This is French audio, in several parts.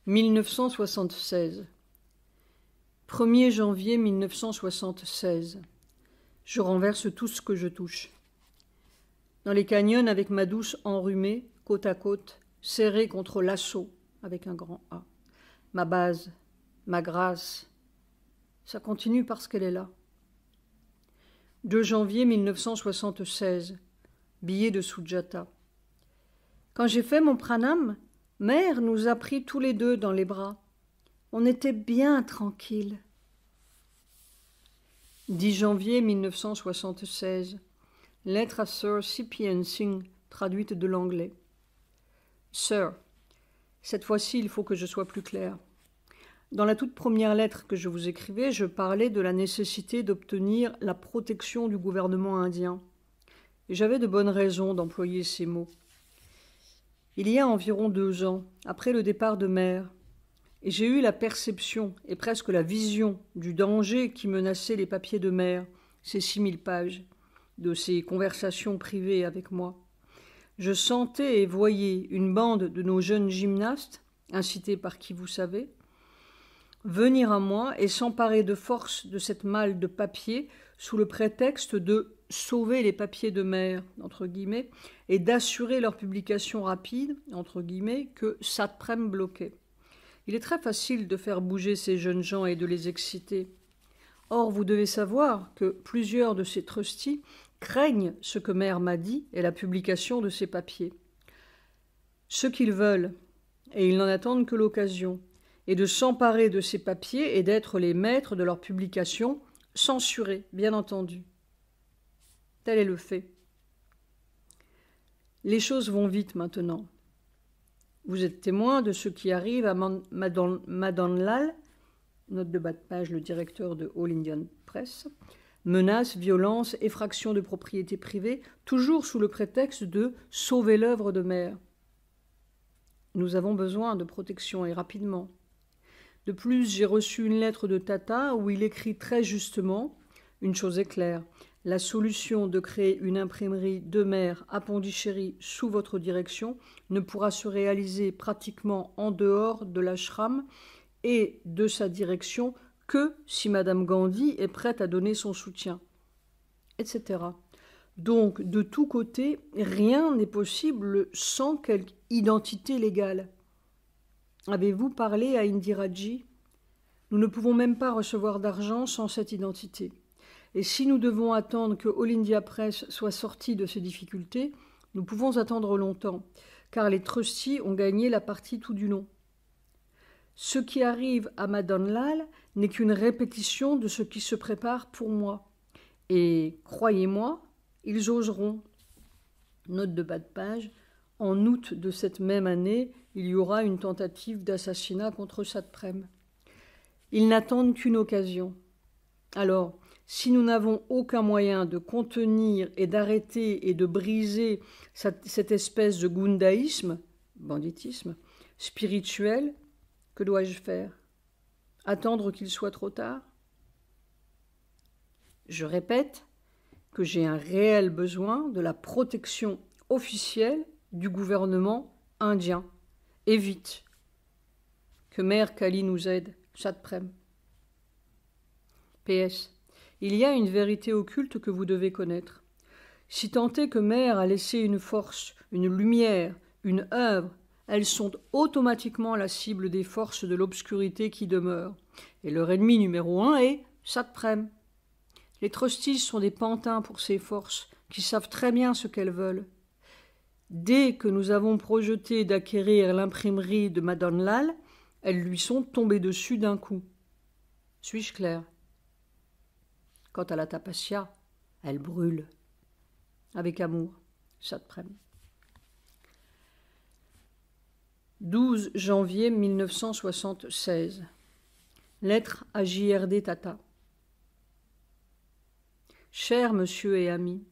1976. 1er janvier 1976. Je renverse tout ce que je touche. Dans les canyons avec ma douce enrhumée, côte à côte, serrée contre l'assaut, avec un grand A. Ma base, ma grâce, ça continue parce qu'elle est là. 2 janvier 1976. Billet de Sujata. Quand j'ai fait mon pranam, Mère nous a pris tous les deux dans les bras. On était bien tranquilles. 10 janvier 1976. Lettre à Sir C.P.N. Singh, traduite de l'anglais. Sir, cette fois-ci, il faut que je sois plus clair. Dans la toute première lettre que je vous écrivais, je parlais de la nécessité d'obtenir la protection du gouvernement indien. Et j'avais de bonnes raisons d'employer ces mots. Il y a environ 2 ans, après le départ de Mère, et j'ai eu la perception et presque la vision du danger qui menaçait les papiers de Mère, ces 6000 pages, de ses conversations privées avec moi. Je sentais et voyais une bande de nos jeunes gymnastes, incités par qui vous savez, venir à moi et s'emparer de force de cette malle de papier sous le prétexte de sauver les papiers de Mère, entre guillemets, et d'assurer leur publication rapide, entre guillemets, que Satprem bloquait. Il est très facile de faire bouger ces jeunes gens et de les exciter. Or, vous devez savoir que plusieurs de ces trustees craignent ce que Mère m'a dit et la publication de ces papiers. Ce qu'ils veulent, et ils n'en attendent que l'occasion, est de s'emparer de ces papiers et d'être les maîtres de leur publication, censurés, bien entendu. Tel est le fait. Les choses vont vite maintenant. Vous êtes témoin de ce qui arrive à Madan Lal, note de bas de page le directeur de All Indian Press, menaces, violences, effractions de propriété privée, toujours sous le prétexte de sauver l'œuvre de Mère. Nous avons besoin de protection et rapidement. De plus, j'ai reçu une lettre de Tata où il écrit très justement, une chose est claire, la solution de créer une imprimerie de Mère à Pondichéry sous votre direction ne pourra se réaliser pratiquement en dehors de l'ashram et de sa direction que si Madame Gandhi est prête à donner son soutien, etc. Donc, de tous côtés, rien n'est possible sans quelque identité légale. Avez-vous parlé à Indiraji? Nous ne pouvons même pas recevoir d'argent sans cette identité. Et si nous devons attendre que All India Press soit sorti de ces difficultés, nous pouvons attendre longtemps, car les trustees ont gagné la partie tout du long. Ce qui arrive à Madan Lal n'est qu'une répétition de ce qui se prépare pour moi. Et croyez-moi, ils oseront. Note de bas de page. En août de cette même année, il y aura une tentative d'assassinat contre Satprem. Ils n'attendent qu'une occasion. Alors, si nous n'avons aucun moyen de contenir et d'arrêter et de briser cette espèce de gundaïsme, banditisme, spirituel, que dois-je faire? Attendre qu'il soit trop tard? Je répète que j'ai un réel besoin de la protection officielle du gouvernement indien. Et vite. Que Mère Kali nous aide, Satprem. PS. Il y a une vérité occulte que vous devez connaître. Si tant est que Mère a laissé une force, une lumière, une œuvre, elles sont automatiquement la cible des forces de l'obscurité qui demeurent. Et leur ennemi numéro 1 est Satprem. Les trustees sont des pantins pour ces forces, qui savent très bien ce qu'elles veulent. Dès que nous avons projeté d'acquérir l'imprimerie de Madan Lal, elles lui sont tombées dessus d'un coup. Suis-je clair? Quant à la tapasya, elle brûle. Avec amour, Satprem. 12 janvier 1976. Lettre à J.R.D. Tata. Cher monsieur et ami,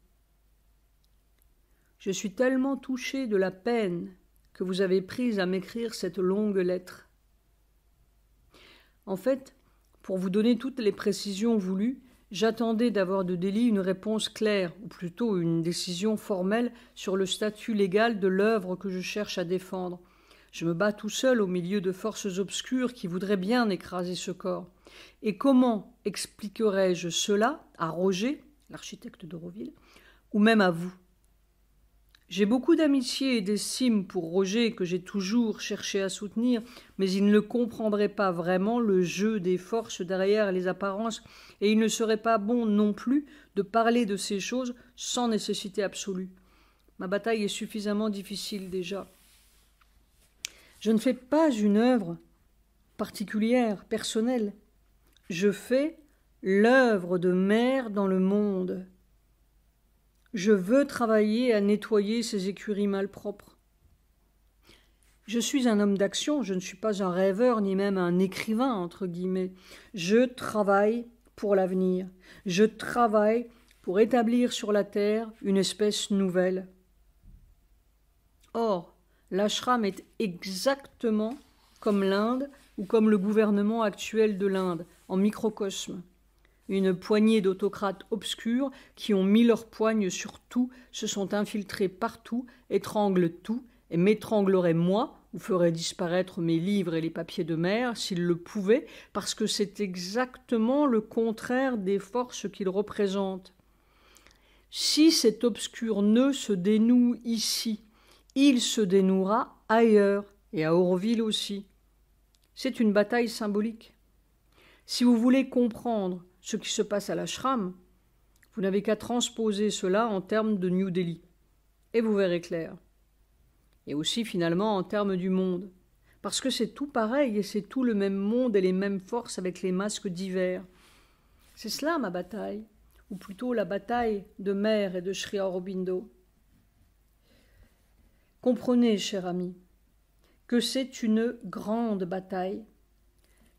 je suis tellement touché de la peine que vous avez prise à m'écrire cette longue lettre. En fait, pour vous donner toutes les précisions voulues, j'attendais d'avoir de Delhi une réponse claire, ou plutôt une décision formelle sur le statut légal de l'œuvre que je cherche à défendre. Je me bats tout seul au milieu de forces obscures qui voudraient bien écraser ce corps. Et comment expliquerais-je cela à Roger, l'architecte d'Auroville, ou même à vous? J'ai beaucoup d'amitié et d'estime pour Roger que j'ai toujours cherché à soutenir, mais il ne comprendrait pas vraiment le jeu des forces derrière les apparences, et il ne serait pas bon non plus de parler de ces choses sans nécessité absolue. Ma bataille est suffisamment difficile déjà. Je ne fais pas une œuvre particulière, personnelle. Je fais l'œuvre de mère dans le monde. Je veux travailler à nettoyer ces écuries malpropres. Je suis un homme d'action, je ne suis pas un rêveur ni même un écrivain, entre guillemets. Je travaille pour l'avenir. Je travaille pour établir sur la terre une espèce nouvelle. Or, l'ashram est exactement comme l'Inde ou comme le gouvernement actuel de l'Inde, en microcosme. Une poignée d'autocrates obscurs qui ont mis leur poigne sur tout, se sont infiltrés partout, étranglent tout et m'étrangleraient moi ou feraient disparaître mes livres et les papiers de mer s'ils le pouvaient, parce que c'est exactement le contraire des forces qu'ils représentent. Si cet obscur nœud se dénoue ici, il se dénouera ailleurs et à Auroville aussi. C'est une bataille symbolique. Si vous voulez comprendre ce qui se passe à l'ashram, vous n'avez qu'à transposer cela en termes de New Delhi, et vous verrez clair. Et aussi finalement en termes du monde, parce que c'est tout pareil et c'est tout le même monde et les mêmes forces avec les masques divers. C'est cela ma bataille, ou plutôt la bataille de Mère et de Sri Aurobindo. Comprenez, cher ami, que c'est une grande bataille,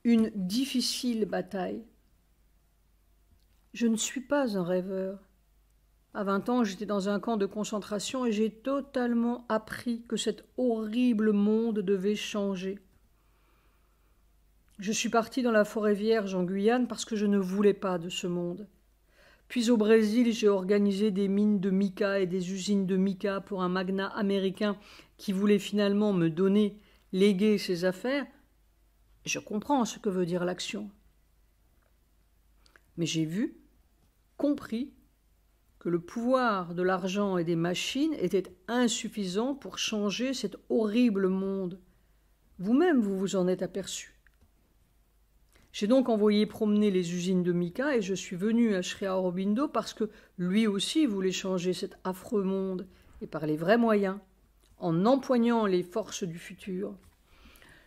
une difficile bataille. Je ne suis pas un rêveur. À 20 ans, j'étais dans un camp de concentration et j'ai totalement appris que cet horrible monde devait changer. Je suis parti dans la forêt vierge en Guyane parce que je ne voulais pas de ce monde. Puis au Brésil, j'ai organisé des mines de mica et des usines de mica pour un magnat américain qui voulait finalement me donner, léguer ses affaires. Je comprends ce que veut dire l'action. Mais j'ai vu, compris, que le pouvoir de l'argent et des machines était insuffisant pour changer cet horrible monde. Vous-même, vous vous en êtes aperçu. J'ai donc envoyé promener les usines de mica et je suis venu à Sri Aurobindo parce que lui aussi voulait changer cet affreux monde, et par les vrais moyens, en empoignant les forces du futur.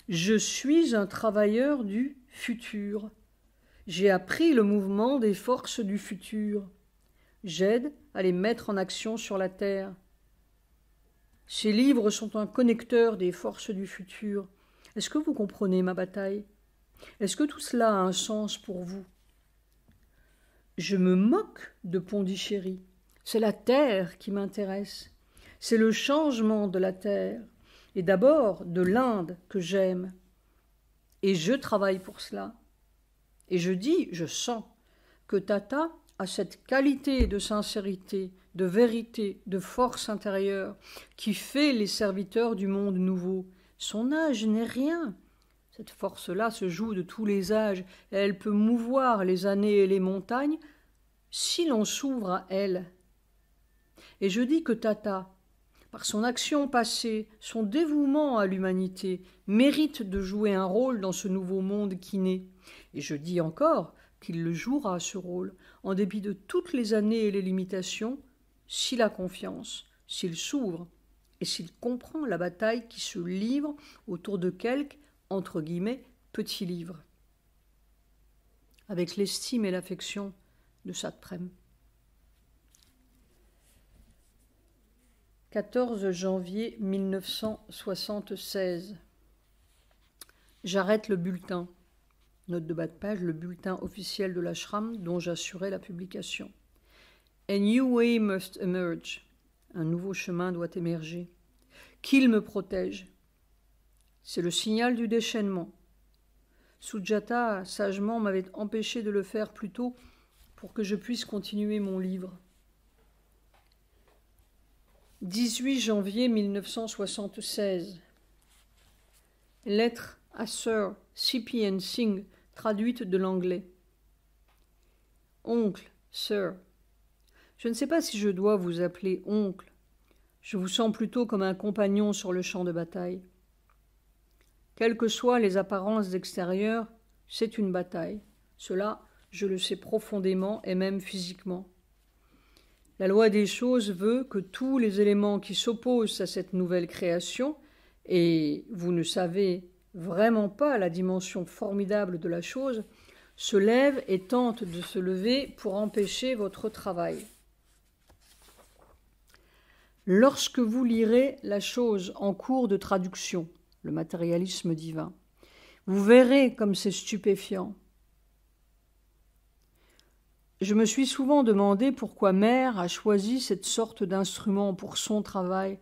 Je suis un travailleur du futur. J'ai appris le mouvement des forces du futur. J'aide à les mettre en action sur la terre. Ces livres sont un connecteur des forces du futur. Est-ce que vous comprenez ma bataille? Est-ce que tout cela a un sens pour vous? Je me moque de Pondichéry. C'est la terre qui m'intéresse. C'est le changement de la terre. Et d'abord de l'Inde que j'aime. Et je travaille pour cela. Et je dis, je sens, que Tata a cette qualité de sincérité, de vérité, de force intérieure qui fait les serviteurs du monde nouveau. Son âge n'est rien. Cette force-là se joue de tous les âges et elle peut mouvoir les années et les montagnes si l'on s'ouvre à elle. Et je dis que Tata, par son action passée, son dévouement à l'humanité, mérite de jouer un rôle dans ce nouveau monde qui naît. Et je dis encore qu'il le jouera, ce rôle, en dépit de toutes les années et les limitations, s'il a confiance, s'il s'ouvre et s'il comprend la bataille qui se livre autour de quelques, entre guillemets, petits livres. Avec l'estime et l'affection de Satprem. 14 janvier 1976. J'arrête le bulletin. Note de bas de page, le bulletin officiel de l'ashram dont j'assurais la publication. A new way must emerge. Un nouveau chemin doit émerger. Qu'il me protège. C'est le signal du déchaînement. Sujata, sagement, m'avait empêché de le faire plus tôt pour que je puisse continuer mon livre. 18 janvier 1976. Lettre à Sir C.P.N. Singh, traduite de l'anglais. Oncle, Sir. Je ne sais pas si je dois vous appeler oncle. Je vous sens plutôt comme un compagnon sur le champ de bataille. Quelles que soient les apparences extérieures, c'est une bataille. Cela, je le sais profondément et même physiquement. La loi des choses veut que tous les éléments qui s'opposent à cette nouvelle création, et vous ne savez vraiment pas la dimension formidable de la chose, se lèvent et tentent de se lever pour empêcher votre travail. Lorsque vous lirez la chose en cours de traduction, le matérialisme divin, vous verrez comme c'est stupéfiant. Je me suis souvent demandé pourquoi Mère a choisi cette sorte d'instrument pour son travail,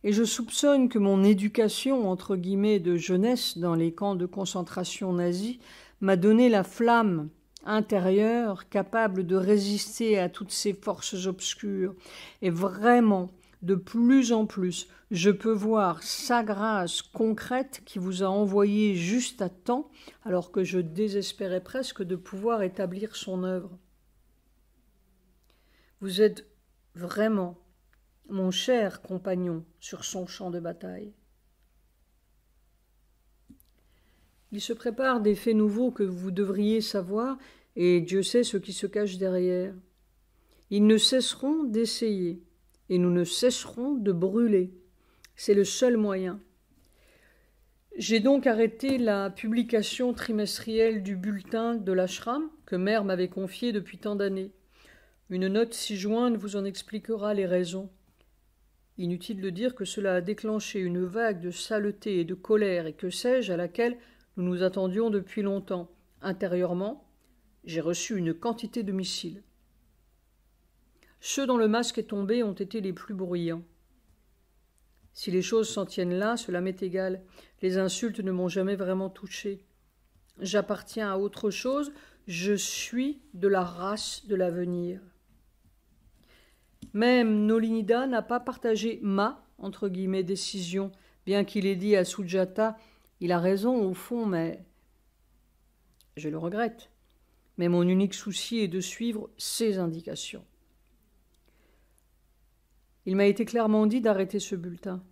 et je soupçonne que mon éducation, entre guillemets, de jeunesse dans les camps de concentration nazis m'a donné la flamme intérieure capable de résister à toutes ces forces obscures. Et vraiment, de plus en plus, je peux voir sa grâce concrète qui vous a envoyé juste à temps, alors que je désespérais presque de pouvoir établir son œuvre. Vous êtes vraiment mon cher compagnon sur son champ de bataille. Il se prépare des faits nouveaux que vous devriez savoir, et Dieu sait ce qui se cache derrière. Ils ne cesseront d'essayer, et nous ne cesserons de brûler. C'est le seul moyen. J'ai donc arrêté la publication trimestrielle du bulletin de l'ashram que Mère m'avait confié depuis tant d'années. Une note ci-jointe vous en expliquera les raisons. Inutile de dire que cela a déclenché une vague de saleté et de colère et que sais-je à laquelle nous nous attendions depuis longtemps. Intérieurement, j'ai reçu une quantité de missiles. Ceux dont le masque est tombé ont été les plus bruyants. Si les choses s'en tiennent là, cela m'est égal. Les insultes ne m'ont jamais vraiment touché. J'appartiens à autre chose, je suis de la race de l'avenir. Même Nolinida n'a pas partagé ma, entre guillemets, décision, bien qu'il ait dit à Sujata « Il a raison au fond, mais… » Je le regrette, mais mon unique souci est de suivre ses indications. Il m'a été clairement dit d'arrêter ce bulletin.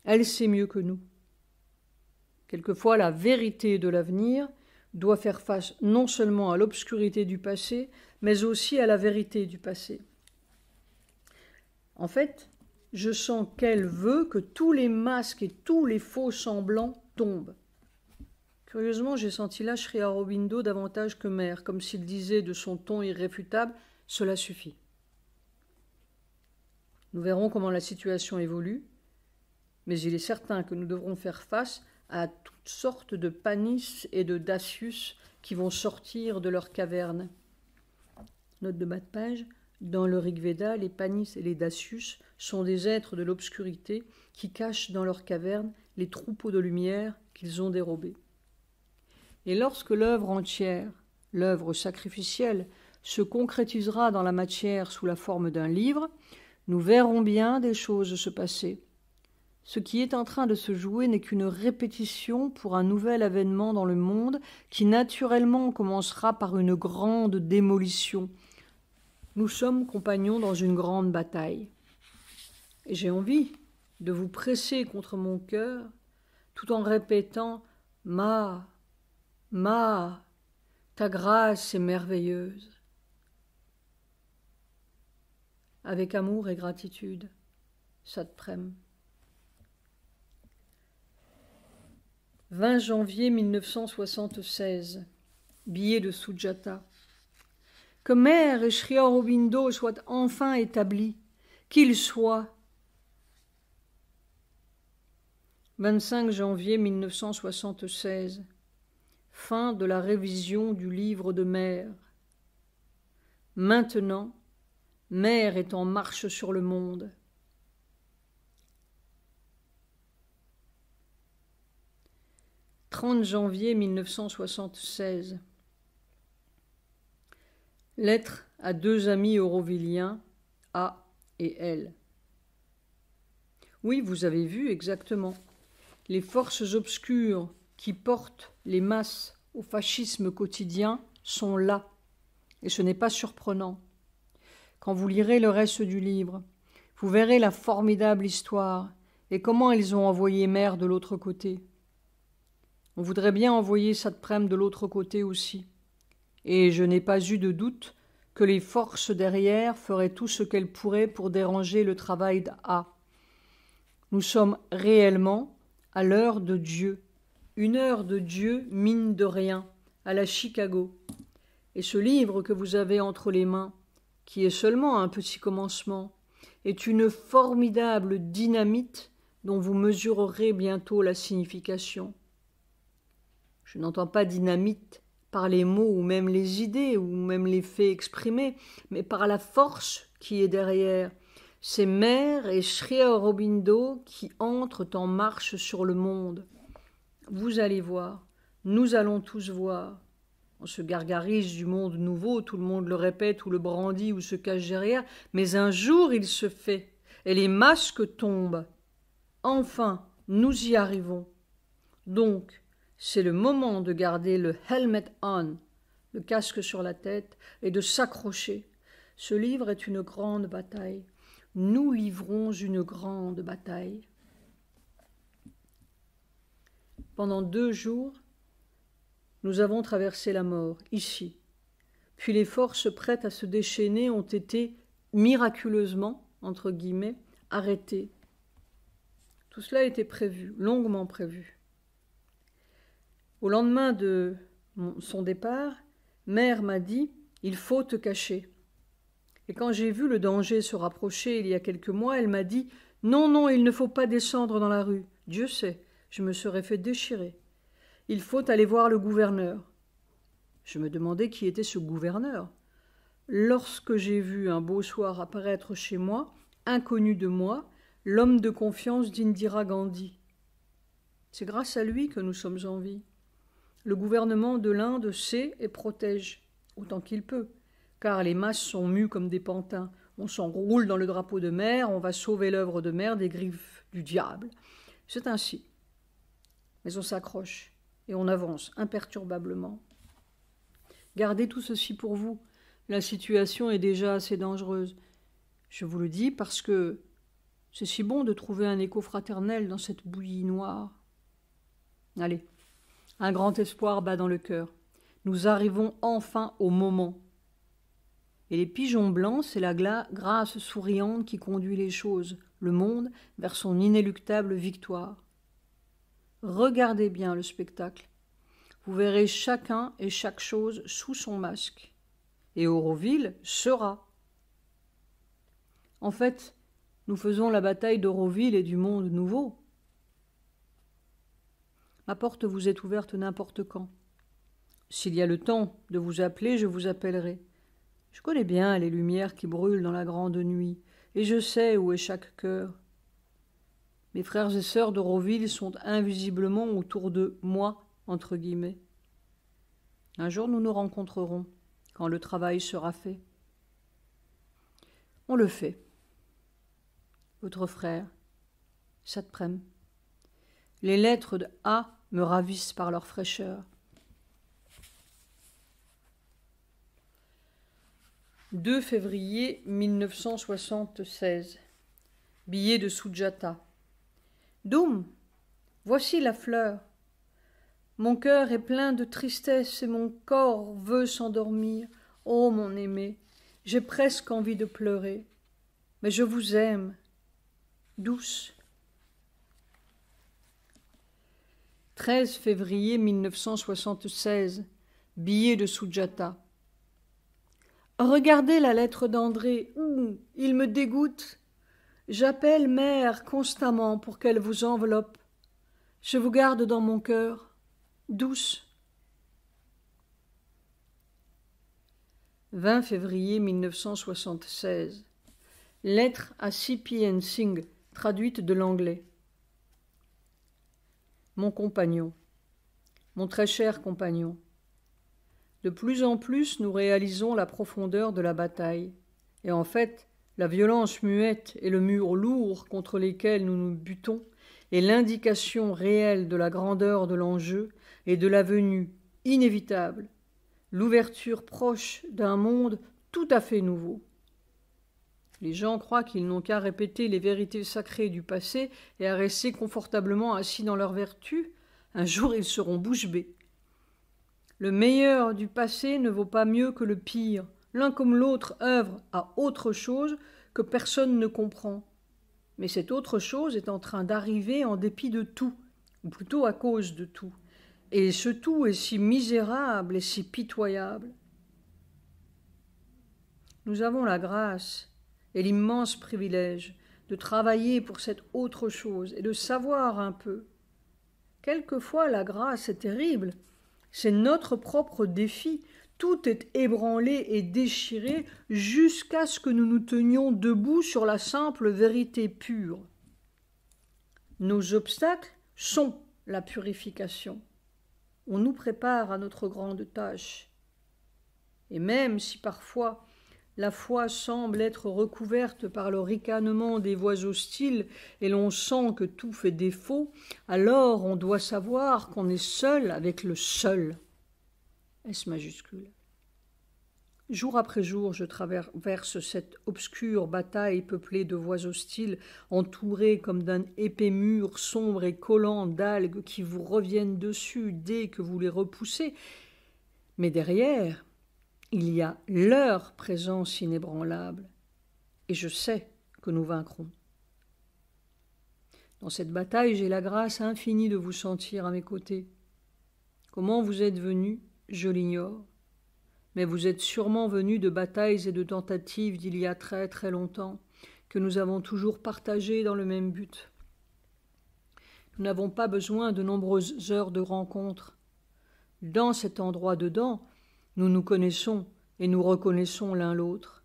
Elle sait mieux que nous. Quelquefois, la vérité de l'avenir doit faire face non seulement à l'obscurité du passé, mais aussi à la vérité du passé. En fait, je sens qu'elle veut que tous les masques et tous les faux semblants tombent. Curieusement, j'ai senti là Sri Aurobindo davantage que Mère, comme s'il disait de son ton irréfutable « Cela suffit ». Nous verrons comment la situation évolue, mais il est certain que nous devrons faire face à toutes sortes de Panis et de Dacius qui vont sortir de leurs cavernes. Note de bas de page. Dans le Rig Veda, les Panis et les Dacius sont des êtres de l'obscurité qui cachent dans leurs cavernes les troupeaux de lumière qu'ils ont dérobés. Et lorsque l'œuvre entière, l'œuvre sacrificielle, se concrétisera dans la matière sous la forme d'un livre, nous verrons bien des choses se passer. Ce qui est en train de se jouer n'est qu'une répétition pour un nouvel avènement dans le monde qui naturellement commencera par une grande démolition. Nous sommes compagnons dans une grande bataille. Et j'ai envie de vous presser contre mon cœur tout en répétant « Ma, ta grâce est merveilleuse ». Avec amour et gratitude, Satprem. 20 janvier 1976. Billet de Sujata. Que Mère et Sri Aurobindo soient enfin établis, qu'ils soient. 25 janvier 1976. Fin de la révision du livre de Mère. Maintenant, Mère est en marche sur le monde. 30 janvier 1976. Lettre à deux amis aurovilliens, A et L. Oui, vous avez vu exactement. Les forces obscures qui portent les masses au fascisme quotidien sont là, et ce n'est pas surprenant. Quand vous lirez le reste du livre, vous verrez la formidable histoire et comment ils ont envoyé Mère de l'autre côté. On voudrait bien envoyer Satprem de l'autre côté aussi, et je n'ai pas eu de doute que les forces derrière feraient tout ce qu'elles pourraient pour déranger le travail d'A. Nous sommes réellement à l'heure de Dieu, une heure de Dieu mine de rien, à la Chicago. Et ce livre que vous avez entre les mains, qui est seulement un petit commencement, est une formidable dynamite dont vous mesurerez bientôt la signification. Je n'entends pas dynamite par les mots ou même les idées ou même les faits exprimés, mais par la force qui est derrière. C'est Mère et Sri Aurobindo qui entrent en marche sur le monde. Vous allez voir, nous allons tous voir. On se gargarise du monde nouveau, tout le monde le répète ou le brandit ou se cache derrière, mais un jour il se fait, et les masques tombent. Enfin, nous y arrivons. Donc, c'est le moment de garder le helmet on, le casque sur la tête, et de s'accrocher. Ce livre est une grande bataille. Nous livrons une grande bataille. Pendant 2 jours, nous avons traversé la mort, ici. Puis les forces prêtes à se déchaîner ont été miraculeusement, entre guillemets, arrêtées. Tout cela était prévu, longuement prévu. Au lendemain de son départ, Mère m'a dit « Il faut te cacher ». Et quand j'ai vu le danger se rapprocher il y a quelques mois, elle m'a dit « Non, non, il ne faut pas descendre dans la rue. Dieu sait, je me serais fait déchirer. Il faut aller voir le gouverneur. » Je me demandais qui était ce gouverneur. Lorsque j'ai vu un beau soir apparaître chez moi, inconnu de moi, l'homme de confiance d'Indira Gandhi. C'est grâce à lui que nous sommes en vie. Le gouvernement de l'Inde sait et protège, autant qu'il peut, car les masses sont mues comme des pantins. On s'enroule dans le drapeau de Mère, on va sauver l'œuvre de Mère des griffes du diable. C'est ainsi. Mais on s'accroche et on avance imperturbablement. Gardez tout ceci pour vous. La situation est déjà assez dangereuse. Je vous le dis parce que c'est si bon de trouver un écho fraternel dans cette bouillie noire. Allez. Un grand espoir bat dans le cœur. Nous arrivons enfin au moment. Et les pigeons blancs, c'est la grâce souriante qui conduit les choses, le monde, vers son inéluctable victoire. Regardez bien le spectacle. Vous verrez chacun et chaque chose sous son masque. Et Auroville sera. En fait, nous faisons la bataille d'Auroville et du monde nouveau. Ma porte vous est ouverte n'importe quand. S'il y a le temps de vous appeler, je vous appellerai. Je connais bien les lumières qui brûlent dans la grande nuit, et je sais où est chaque cœur. Mes frères et sœurs d'Auroville sont invisiblement autour de moi, entre guillemets. Un jour nous nous rencontrerons, quand le travail sera fait. On le fait. Votre frère, Satprem. Les lettres de A me ravissent par leur fraîcheur. 2 février 1976. Billet de Sujata. Doum, voici la fleur. Mon cœur est plein de tristesse et mon corps veut s'endormir. Oh, mon aimé, j'ai presque envie de pleurer. Mais je vous aime. Douce. 13 février 1976. Billet de Sujata. Regardez la lettre d'André. Il me dégoûte. J'appelle Mère constamment pour qu'elle vous enveloppe. Je vous garde dans mon cœur. Douce. 20 février 1976. Lettre à C.P. Singh, traduite de l'anglais. Mon compagnon, mon très cher compagnon, de plus en plus nous réalisons la profondeur de la bataille, et en fait, la violence muette et le mur lourd contre lesquels nous nous butons est l'indication réelle de la grandeur de l'enjeu et de la venue inévitable, l'ouverture proche d'un monde tout à fait nouveau. Les gens croient qu'ils n'ont qu'à répéter les vérités sacrées du passé et à rester confortablement assis dans leur vertu. Un jour, ils seront bouche bée. Le meilleur du passé ne vaut pas mieux que le pire. L'un comme l'autre œuvre à autre chose que personne ne comprend. Mais cette autre chose est en train d'arriver en dépit de tout, ou plutôt à cause de tout. Et ce tout est si misérable et si pitoyable. Nous avons la grâce et l'immense privilège de travailler pour cette autre chose et de savoir un peu. Quelquefois, la grâce est terrible. C'est notre propre défi. Tout est ébranlé et déchiré jusqu'à ce que nous nous tenions debout sur la simple vérité pure. Nos obstacles sont la purification. On nous prépare à notre grande tâche. Et même si parfois la foi semble être recouverte par le ricanement des voix hostiles et l'on sent que tout fait défaut, alors on doit savoir qu'on est seul avec le seul. S majuscule. Jour après jour, je traverse cette obscure bataille peuplée de voix hostiles, entourée comme d'un épais mur sombre et collant d'algues qui vous reviennent dessus dès que vous les repoussez. Mais derrière, il y a leur présence inébranlable, et je sais que nous vaincrons. Dans cette bataille, j'ai la grâce infinie de vous sentir à mes côtés. Comment vous êtes venus, je l'ignore, mais vous êtes sûrement venus de batailles et de tentatives d'il y a très très longtemps, que nous avons toujours partagées dans le même but. Nous n'avons pas besoin de nombreuses heures de rencontres. Dans cet endroit dedans, nous nous connaissons et nous reconnaissons l'un l'autre.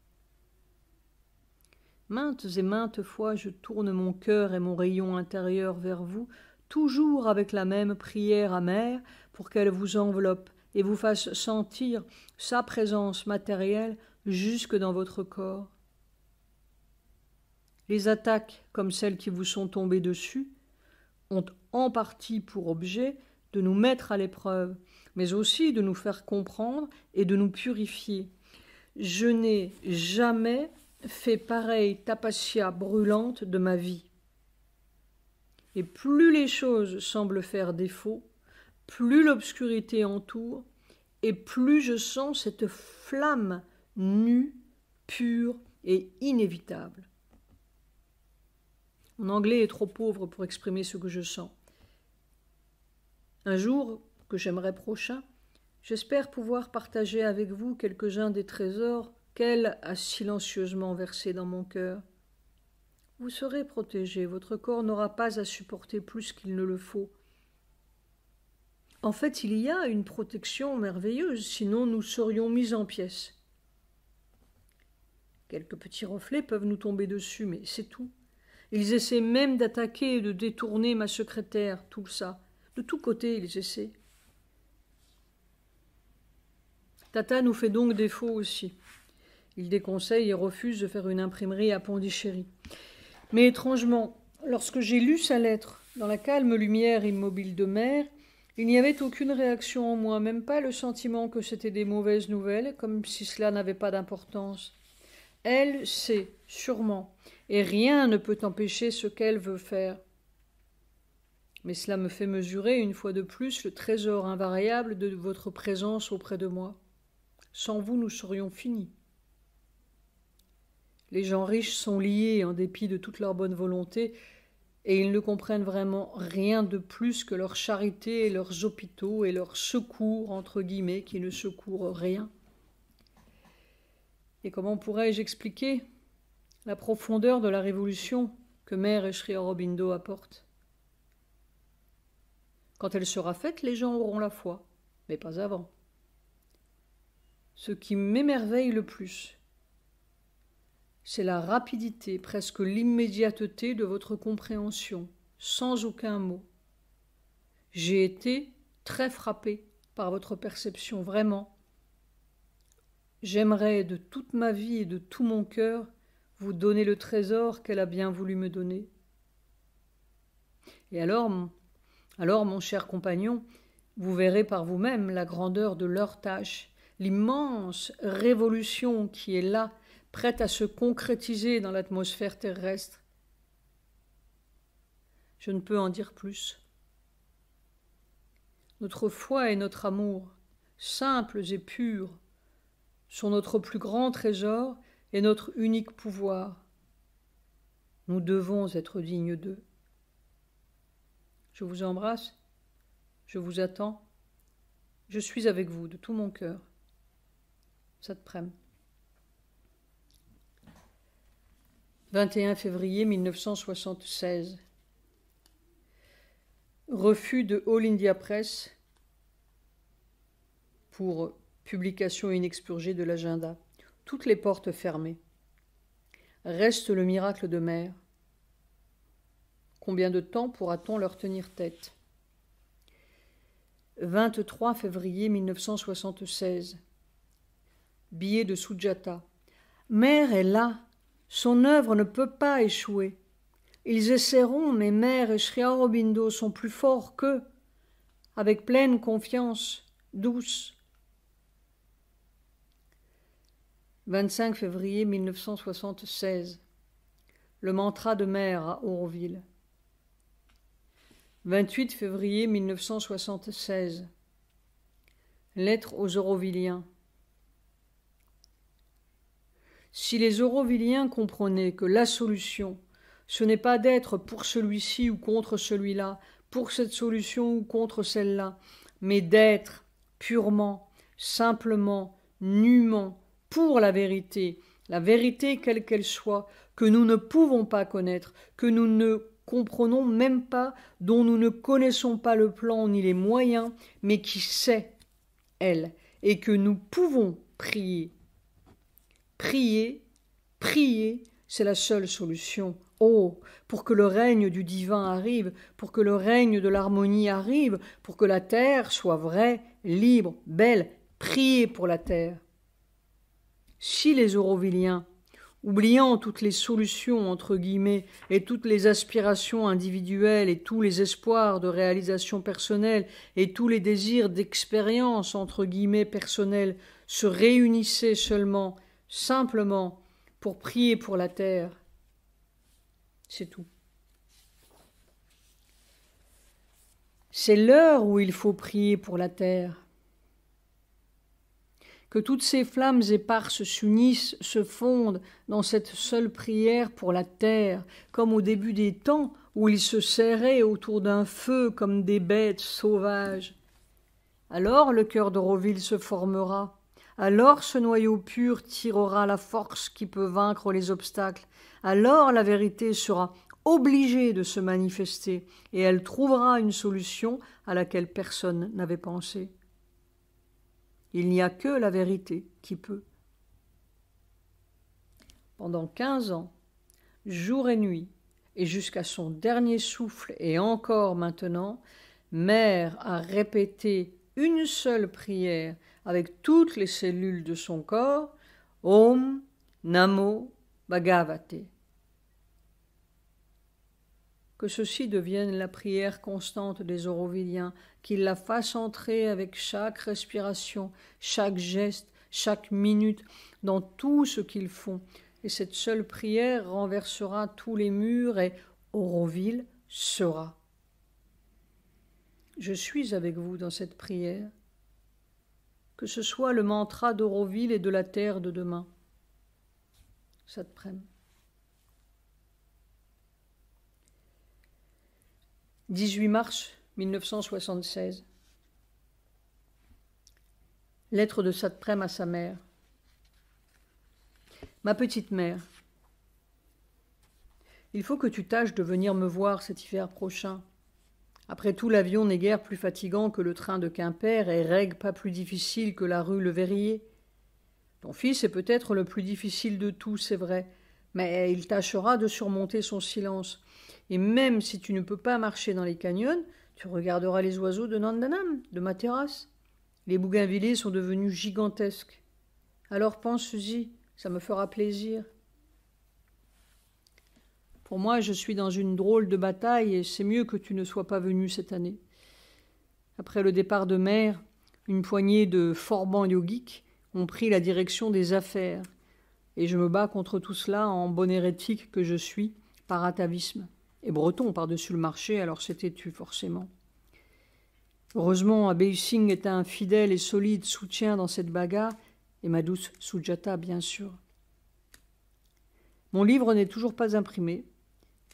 Maintes et maintes fois, je tourne mon cœur et mon rayon intérieur vers vous, toujours avec la même prière amère pour qu'elle vous enveloppe et vous fasse sentir sa présence matérielle jusque dans votre corps. Les attaques, comme celles qui vous sont tombées dessus, ont en partie pour objet de nous mettre à l'épreuve, mais aussi de nous faire comprendre et de nous purifier. Je n'ai jamais fait pareille tapassia brûlante de ma vie. Et plus les choses semblent faire défaut, plus l'obscurité entoure, et plus je sens cette flamme nue, pure et inévitable. Mon anglais est trop pauvre pour exprimer ce que je sens. Un jour, que j'aimerais prochain, j'espère pouvoir partager avec vous quelques-uns des trésors qu'elle a silencieusement versés dans mon cœur. Vous serez protégés, votre corps n'aura pas à supporter plus qu'il ne le faut. En fait, il y a une protection merveilleuse, sinon nous serions mis en pièces. Quelques petits reflets peuvent nous tomber dessus, mais c'est tout. Ils essaient même d'attaquer et de détourner ma secrétaire, tout ça. De tous côtés, ils essaient. Tata nous fait donc défaut aussi. Il déconseille et refuse de faire une imprimerie à Pondichéry. Mais étrangement, lorsque j'ai lu sa lettre, dans la calme lumière immobile de mer, il n'y avait aucune réaction en moi, même pas le sentiment que c'était des mauvaises nouvelles, comme si cela n'avait pas d'importance. Elle sait, sûrement, et rien ne peut empêcher ce qu'elle veut faire. Mais cela me fait mesurer une fois de plus le trésor invariable de votre présence auprès de moi. Sans vous, nous serions finis. Les gens riches sont liés en dépit de toute leur bonne volonté, et ils ne comprennent vraiment rien de plus que leur charité et leurs hôpitaux et leurs secours, entre guillemets, qui ne secourent rien. Et comment pourrais-je expliquer la profondeur de la révolution que Mère et Sri Aurobindo apportent? Quand elle sera faite, les gens auront la foi, mais pas avant. Ce qui m'émerveille le plus, c'est la rapidité, presque l'immédiateté de votre compréhension, sans aucun mot. J'ai été très frappée par votre perception, vraiment. J'aimerais de toute ma vie et de tout mon cœur vous donner le trésor qu'elle a bien voulu me donner. Et alors, mon cher compagnon, vous verrez par vous-même la grandeur de leur tâche, l'immense révolution qui est là, prête à se concrétiser dans l'atmosphère terrestre. Je ne peux en dire plus. Notre foi et notre amour, simples et purs, sont notre plus grand trésor et notre unique pouvoir. Nous devons être dignes d'eux. Je vous embrasse, je vous attends, je suis avec vous de tout mon cœur. Satprem. 21 février 1976. Refus de All India Press pour publication inexpurgée de l'agenda. Toutes les portes fermées. Reste le miracle de mer. Combien de temps pourra-t-on leur tenir tête? 23 février 1976. Billet de Sujata. Mère est là. Son œuvre ne peut pas échouer. Ils essaieront, mais Mère et Sri Aurobindo sont plus forts qu'eux. Avec pleine confiance, douce. 25 février 1976. Le mantra de Mère à Auroville. 28 février 1976. Lettre aux Aurovilliens. Si les Aurovilliens comprenaient que la solution, ce n'est pas d'être pour celui-ci ou contre celui-là, pour cette solution ou contre celle-là, mais d'être purement, simplement, nûment, pour la vérité quelle qu'elle soit, que nous ne pouvons pas connaître, que nous ne comprenons même pas, dont nous ne connaissons pas le plan ni les moyens, mais qui sait, elle, et que nous pouvons prier. Prier, c'est la seule solution. Oh, pour que le règne du divin arrive, pour que le règne de l'harmonie arrive, pour que la terre soit vraie, libre, belle, priez pour la terre. Si les Aurovilliens, oubliant toutes les solutions entre guillemets et toutes les aspirations individuelles et tous les espoirs de réalisation personnelle et tous les désirs d'expérience entre guillemets personnels, se réunissaient seulement, simplement, pour prier pour la terre, c'est tout. C'est l'heure où il faut prier pour la terre. Que toutes ces flammes éparses s'unissent, se fondent dans cette seule prière pour la terre, comme au début des temps où ils se serraient autour d'un feu comme des bêtes sauvages. Alors le cœur d'Auroville se formera, alors ce noyau pur tirera la force qui peut vaincre les obstacles, alors la vérité sera obligée de se manifester et elle trouvera une solution à laquelle personne n'avait pensé. Il n'y a que la vérité qui peut. Pendant 15 ans, jour et nuit, et jusqu'à son dernier souffle et encore maintenant, Mère a répété une seule prière avec toutes les cellules de son corps, Om Namo Bhagavate. Que ceci devienne la prière constante des Aurovilliens, qu'ils la fassent entrer avec chaque respiration, chaque geste, chaque minute, dans tout ce qu'ils font. Et cette seule prière renversera tous les murs et Auroville sera. Je suis avec vous dans cette prière. Que ce soit le mantra d'Auroville et de la terre de demain. Satprem. 18 mars 1976. Lettre de Satprem à sa mère. Ma petite mère, il faut que tu tâches de venir me voir cet hiver prochain. Après tout, l'avion n'est guère plus fatigant que le train de Quimper et Règue pas plus difficile que la rue Le Verrier. Ton fils est peut-être le plus difficile de tous, c'est vrai, mais il tâchera de surmonter son silence. Et même si tu ne peux pas marcher dans les canyons, tu regarderas les oiseaux de Nandanam, de ma terrasse. Les bougainvilliers sont devenus gigantesques. Alors pense-y, ça me fera plaisir. Pour moi, je suis dans une drôle de bataille et c'est mieux que tu ne sois pas venu cette année. Après le départ de Mère, une poignée de forbans yogiques ont pris la direction des affaires et je me bats contre tout cela en bon hérétique que je suis, par atavisme. Et breton par-dessus le marché, alors c'était tu forcément. Heureusement, Abhay Singh est un fidèle et solide soutien dans cette bagarre, et ma douce Sujata, bien sûr. Mon livre n'est toujours pas imprimé.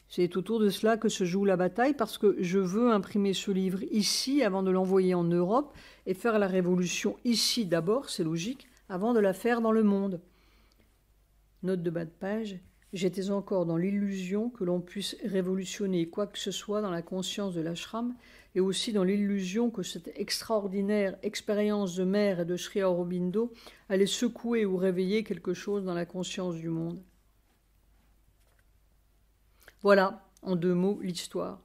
C'est autour de cela que se joue la bataille, parce que je veux imprimer ce livre ici avant de l'envoyer en Europe et faire la révolution ici d'abord, c'est logique, avant de la faire dans le monde. Note de bas de page, j'étais encore dans l'illusion que l'on puisse révolutionner quoi que ce soit dans la conscience de l'ashram et aussi dans l'illusion que cette extraordinaire expérience de Mère et de Sri Aurobindo allait secouer ou réveiller quelque chose dans la conscience du monde. Voilà, en 2 mots, l'histoire.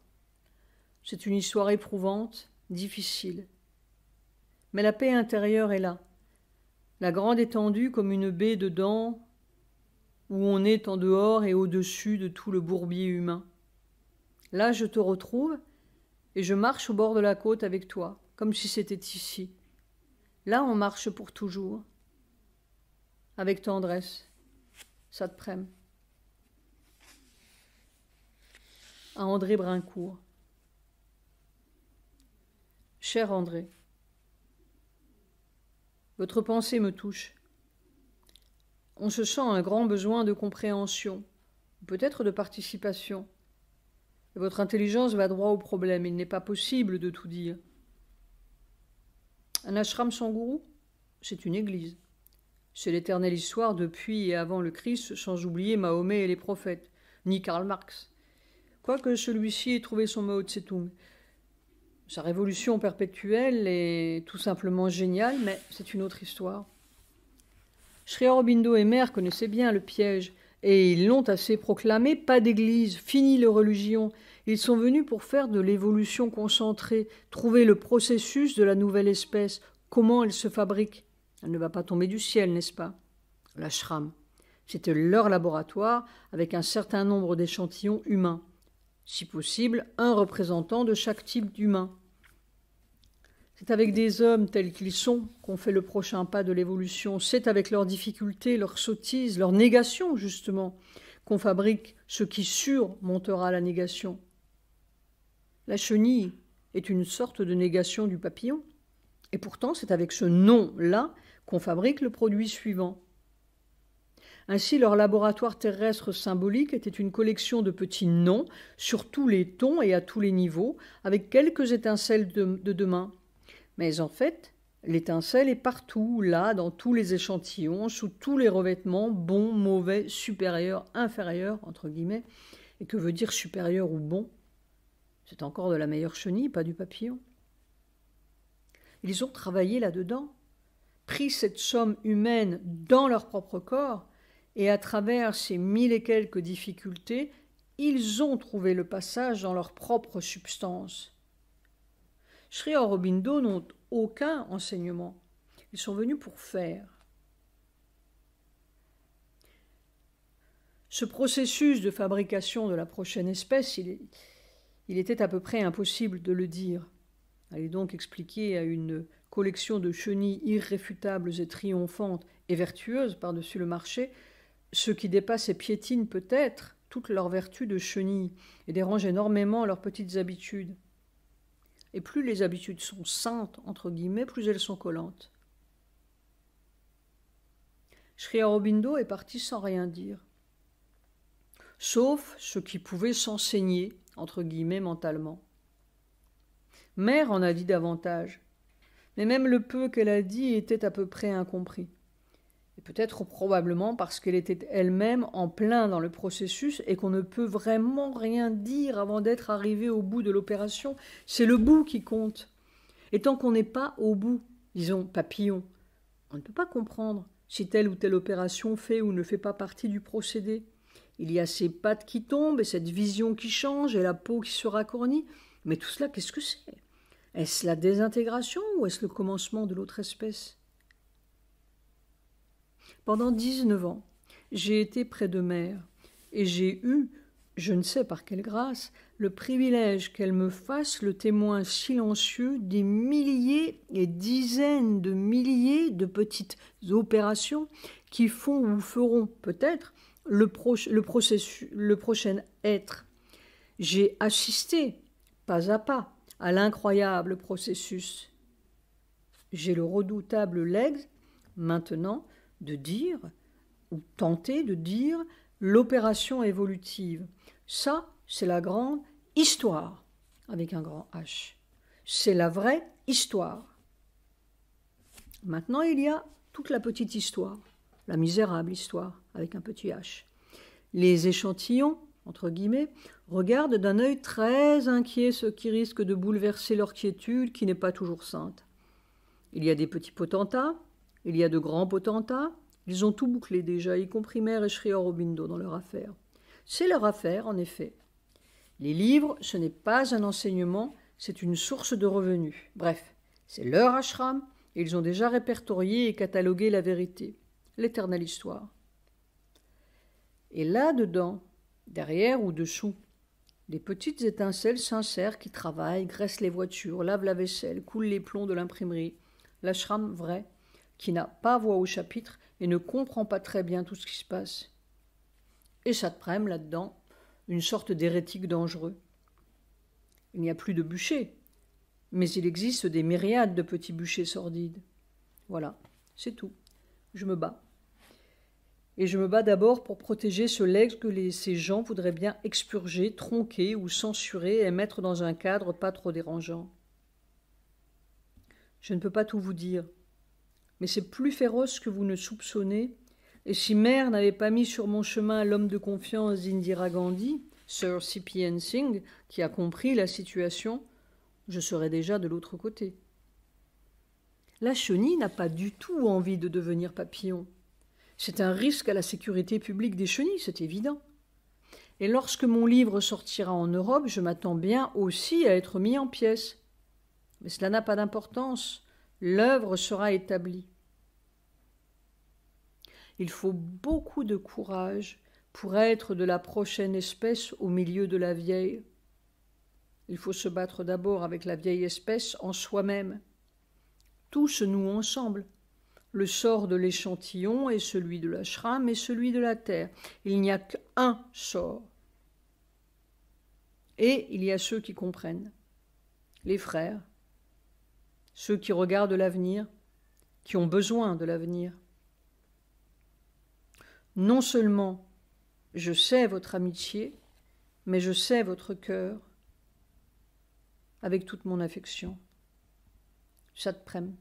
C'est une histoire éprouvante, difficile. Mais la paix intérieure est là. La grande étendue comme une baie dedans, où on est en dehors et au-dessus de tout le bourbier humain. Là, je te retrouve et je marche au bord de la côte avec toi, comme si c'était ici. Là, on marche pour toujours, avec tendresse. Ça te prème. À André Brincourt. Cher André, votre pensée me touche. On se sent un grand besoin de compréhension, peut-être de participation. Et votre intelligence va droit au problème. Il n'est pas possible de tout dire. Un ashram sans gourou, c'est une église. C'est l'éternelle histoire depuis et avant le Christ, sans oublier Mahomet et les prophètes, ni Karl Marx. Quoique celui-ci ait trouvé son Mao Tse-tung. Sa révolution perpétuelle est tout simplement géniale, mais c'est une autre histoire. Sri Aurobindo et Mère connaissaient bien le piège, et ils l'ont assez proclamé, pas d'église, fini les religions. Ils sont venus pour faire de l'évolution concentrée, trouver le processus de la nouvelle espèce, comment elle se fabrique. Elle ne va pas tomber du ciel, n'est-ce pas? L'ashram. C'était leur laboratoire, avec un certain nombre d'échantillons humains. Si possible, un représentant de chaque type d'humain. C'est avec des hommes tels qu'ils sont qu'on fait le prochain pas de l'évolution. C'est avec leurs difficultés, leurs sottises, leurs négations, justement, qu'on fabrique ce qui surmontera la négation. La chenille est une sorte de négation du papillon. Et pourtant, c'est avec ce nom-là qu'on fabrique le produit suivant. Ainsi, leur laboratoire terrestre symbolique était une collection de petits noms sur tous les tons et à tous les niveaux, avec quelques étincelles de demain. Mais en fait, l'étincelle est partout, là, dans tous les échantillons, sous tous les revêtements, bons, mauvais, supérieurs, inférieurs, entre guillemets. Et que veut dire supérieur ou bon? C'est encore de la meilleure chenille, pas du papillon. Ils ont travaillé là-dedans, pris cette somme humaine dans leur propre corps, et à travers ces 1000 et quelques difficultés, ils ont trouvé le passage dans leur propre substance. Sri Aurobindo n'ont aucun enseignement. Ils sont venus pour faire. Ce processus de fabrication de la prochaine espèce, il était à peu près impossible de le dire. Allez donc expliquer à une collection de chenilles irréfutables et triomphantes et vertueuses par-dessus le marché ce qui dépasse et piétine peut-être toutes leurs vertus de chenilles et dérange énormément leurs petites habitudes. Et plus les habitudes sont saintes, entre guillemets, plus elles sont collantes. Sri Aurobindo est parti sans rien dire, sauf ce qui pouvait s'enseigner, entre guillemets, mentalement. Mère en a dit davantage, mais même le peu qu'elle a dit était à peu près incompris. Et peut-être probablement parce qu'elle était elle-même en plein dans le processus et qu'on ne peut vraiment rien dire avant d'être arrivé au bout de l'opération. C'est le bout qui compte. Et tant qu'on n'est pas au bout, disons papillon, on ne peut pas comprendre si telle ou telle opération fait ou ne fait pas partie du procédé. Il y a ces pattes qui tombent et cette vision qui change et la peau qui se racornit. Mais tout cela, qu'est-ce que c'est? Est-ce la désintégration ou est-ce le commencement de l'autre espèce? Pendant 19 ans, j'ai été près de Mère et j'ai eu, je ne sais par quelle grâce, le privilège qu'elle me fasse le témoin silencieux des milliers et dizaines de milliers de petites opérations qui font ou feront peut-être le prochain être. J'ai assisté, pas à pas, à l'incroyable processus. J'ai le redoutable legs, maintenant, de dire, ou tenter de dire, l'opération évolutive. Ça, c'est la grande histoire, avec un grand H. C'est la vraie histoire. Maintenant, il y a toute la petite histoire, la misérable histoire, avec un petit H. Les échantillons, entre guillemets, regardent d'un œil très inquiet ce qui risque de bouleverser leur quiétude qui n'est pas toujours sainte. Il y a des petits potentats, il y a de grands potentats, ils ont tout bouclé déjà, y compris Mère et Sri Aurobindo dans leur affaire. C'est leur affaire, en effet. Les livres, ce n'est pas un enseignement, c'est une source de revenus. Bref, c'est leur ashram, et ils ont déjà répertorié et catalogué la vérité, l'éternelle histoire. Et là-dedans, derrière ou dessous, des petites étincelles sincères qui travaillent, graissent les voitures, lavent la vaisselle, coulent les plombs de l'imprimerie, l'ashram vrai, qui n'a pas voix au chapitre et ne comprend pas très bien tout ce qui se passe. Et ça te prème là-dedans, une sorte d'hérétique dangereux. Il n'y a plus de bûchers, mais il existe des myriades de petits bûchers sordides. Voilà, c'est tout. Je me bats. Et je me bats d'abord pour protéger ce legs que ces gens voudraient bien expurger, tronquer ou censurer et mettre dans un cadre pas trop dérangeant. Je ne peux pas tout vous dire, mais c'est plus féroce que vous ne soupçonnez, et si Mère n'avait pas mis sur mon chemin l'homme de confiance d'Indira Gandhi, Sir C.P.N. Singh, qui a compris la situation, je serais déjà de l'autre côté. La chenille n'a pas du tout envie de devenir papillon. C'est un risque à la sécurité publique des chenilles, c'est évident. Et lorsque mon livre sortira en Europe, je m'attends bien aussi à être mis en pièces. Mais cela n'a pas d'importance. L'œuvre sera établie. Il faut beaucoup de courage pour être de la prochaine espèce au milieu de la vieille. Il faut se battre d'abord avec la vieille espèce en soi-même. Tout se noue ensemble. Le sort de l'échantillon est celui de l'ashram et celui de la terre. Il n'y a qu'un sort. Et il y a ceux qui comprennent, les frères, ceux qui regardent l'avenir, qui ont besoin de l'avenir. Non seulement je sais votre amitié, mais je sais votre cœur avec toute mon affection. Shat Prem.